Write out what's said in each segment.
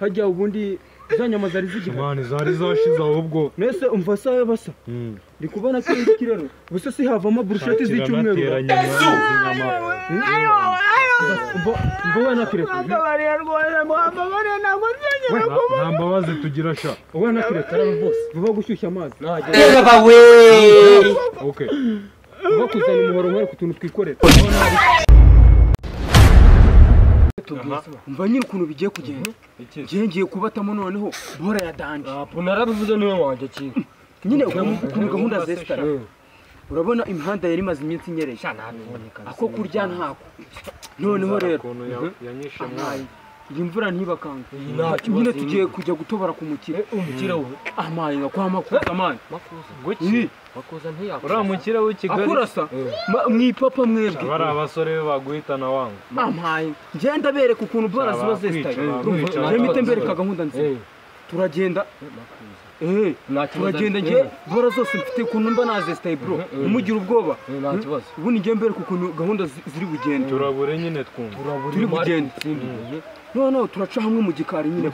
hajya ubundi za nyama zari zigiye mani zari zashize ahubwo nese umva sawe basa ndi kubona ko iki rero gusa si havamo brusheti z'icyumweru mbo na kirete nta mbabazi tugira sha wowe na kirete rero boss vuba gushyushya amazi baba we okay vuba kuzana umuhoro mwere ku tuntu twikorera umva nyine ukuntu bigiye kugenda ngiye kubatamo noneho bora ya danje narabivuze niwe wanjye kintu nyine ukuntu gahunda zesitara urabona imihanda yari imaze iminsi inyereje ako kurya ntako noneho rero yanyishe mwana iyi mvura ntibakanga nyine tugiye kujya gutobora ku mukire umukire we amaye nga kwa makuza amani guki makuza ntiyakora uriya mukire w'ikigali akurasa mwipapa mwebwe bari abasore baguhitana wangu amaye ngenda bereka ukuntu bora ziba zesitaye njye mbereka gahunda nziza turagenda turagenda njye bora zose mfite ukuntu mba nazesitaye bro ntimugire ubwoba ubundi njye mbereka ukuntu gahunda ziri bugende turabure nyine twumva turi bugende noneho turaca hamwe mu gikari nyine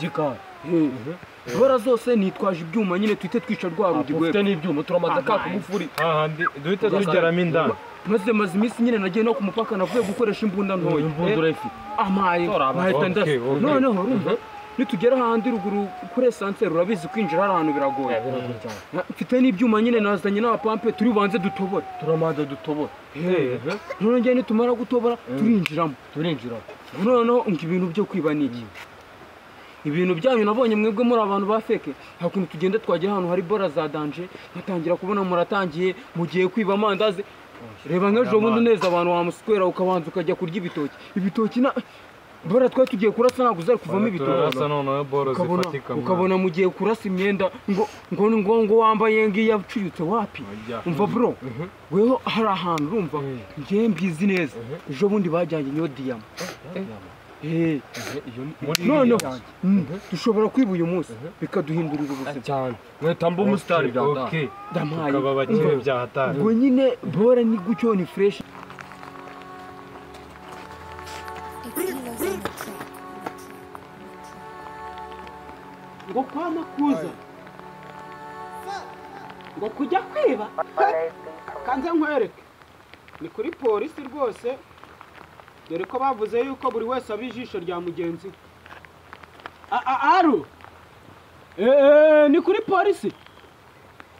bora zose nitwaje ibyuma nyine tuhite twica rwa rugi ufite n'ibyuma turamaze ka kumufuri ahandi duhite tugeramo indani maze iminsi nyine nagiye no ku mupaka navuye gukoresha imbunda ntoya imbunda ifite amaye bahita ndasa noneho urumva nitugera ahandi ruguru kuri esanseri urabizi kwinjira hari ahantu biragoye mfite n'ibyuma nyine nazanye n'abapampe turi bubanze dutobore turamanza dutobora noneho njye nitumara gutobora turinjiramo noneho ngo ibintu byo kwiba ni iki ibintu byanyu nabonye mwebwe muri abantu ba feke nta kuntu tugenda twajya ahantu hari bora za danje nkatangira kubona muratangiye mugiye kwiba amandazi reba nk'ejo bundi neza abantu wamuswera ukabanza ukajya kurya ibitoki na bora twari tugiye kurasa ntabwo uzari kuvamo ibitoki ukabona mugiye kurasa imyenda ngo wambaye ngiyo yacuyutse wapi umva bro weho hari ahantu urumva ngiye mbizi neza ejo bundi bajyanye niyo diyama noneho dushobora kwiba uyu munsi bikaduhindurira ubuzima cyane mwetamba umusitari ndamaye ukaba abakire bya hatari ubwo nyine bora ni gutyo ni fresh ngo kwa makuza ngo kujya kwiba kanze nkwereke ni kuri polisi rwose dore ko bavuze yuko buri wese aba ijisho rya mugenzi aro ni kuri polisi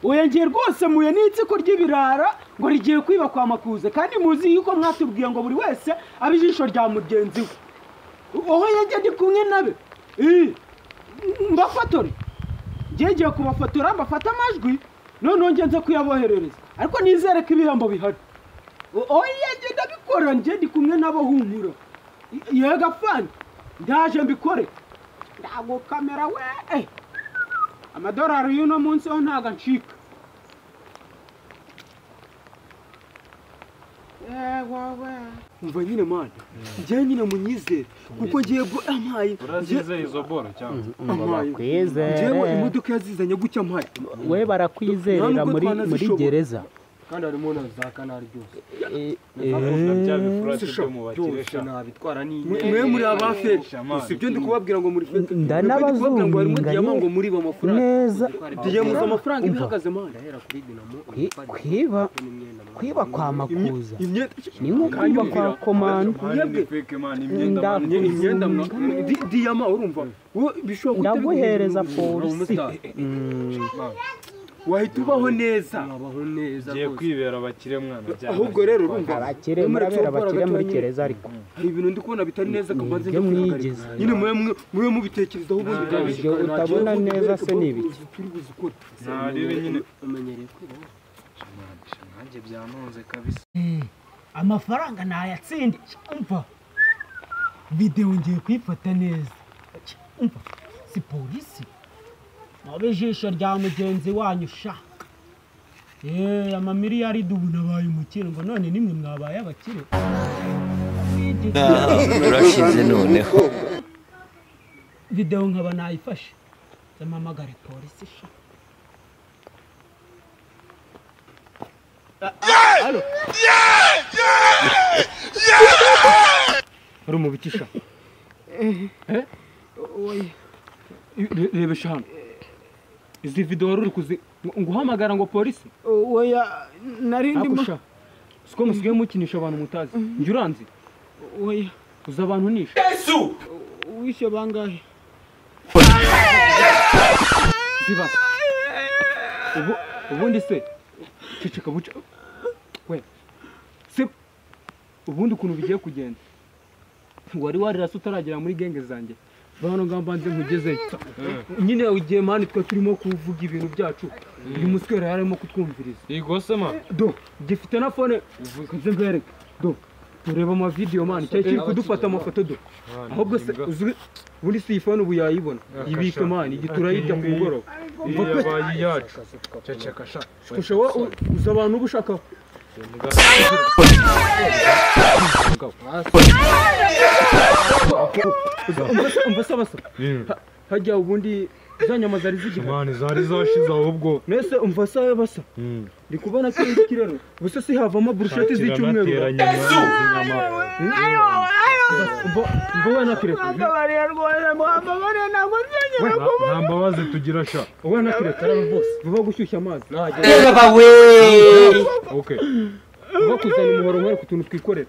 uyagiye rwose muye n'itsiko ry'ibirara ngo rigiye kwiba kwa makuza kandi muzi yuko mwatubwiye ngo buri wese aba ijisho rya mugenzi we oho yagiye ndi kumwe nabe mbafatore ngiye kubafotora mbafata amajwi noneho ngenze kuyaboherereza ariko nizere ko ibihembo bihari oya ngenda bikora njye ndi kumwe nabo humura yega fani ndaje mbikore ndago kamera we amadolari y'uno munsi ho ntago ncika umva nyine mani njye nyine munyizere kuko ngiye amaye urazizeye izo bora cyangwa njyewe imodoka yazizanye gutya amaye we barakwizerera muri gereza kandi harimo na za kanari byose nabitwara mwe muri abaferi sibyo ndi kubabwira ngo muri feke ndanabazunganya ngo muri amafaranga neza diyamuza amafaranga ibihagaze mani kwiba kwa makuza ni nko kwiba kwa komanda diyama urumva ndaguhereza polisi wahita ubaho neza ngiye kwibera abakire mwana ahubwo rero urumva abakire murabera abakire muri gereza ariko hari ibintu ndi kubona bitari neza kamanze ibyo mwigeze nyine mwe mubitekerezaho ubundi ibyo utabona neza se ni ibiki turi buzikora ntarebe nyine umenyereye kwiba nanjye byanonze kabisa amafaranga nayatsinde umva video ngiye kwifata neza umva si polisi abe ijisho rya mugenzi wanyu sha amamiliyari ubu nabaye umukire ngo none nimwe mwabaye abakire urashize noneho video nkaba nayifashe zamamagare polisi sha Allo uri mu bikisha rebesha hano izi video wari uri nguhamagara ngo polisi oya nari ndimo akusha siko musigaye mukinisha abantu mutazi njye uranzi oya uza abantu nisha wishe bangahe ziba ubundi se ceceka buca we se ubundi ukuntu bigiye kugenda wari warirase utaragera muri genge zanjye bano ngambanze nkugezeyo nyine ugiye mani twa turimo kuvuga ibintu byacu uyu muswera yarimo kutwumviriza igose ma do gifite na fone uvuze mbere do tureba ama video mani cyo kiri kudufata amafoto do ahubwo se ubundi si ifone ubu yayibona ibike mani giturayijya ku mugoroba yabaye yacu ceceka sha kushawa uza abantu ubushaka umvasa hajya ubundi zanyama zari zigiye mani zari zashize ahubwo nese umvasa basa ndi kubona kindi kirero bose si havamo brusheti z'icyumweru mbo na kireta nta mbabazi tugira sha wowe na kireta boss vuba gushyushya amazi baba we okay vuba kuzana umuhoro mwere kutuntu twikorera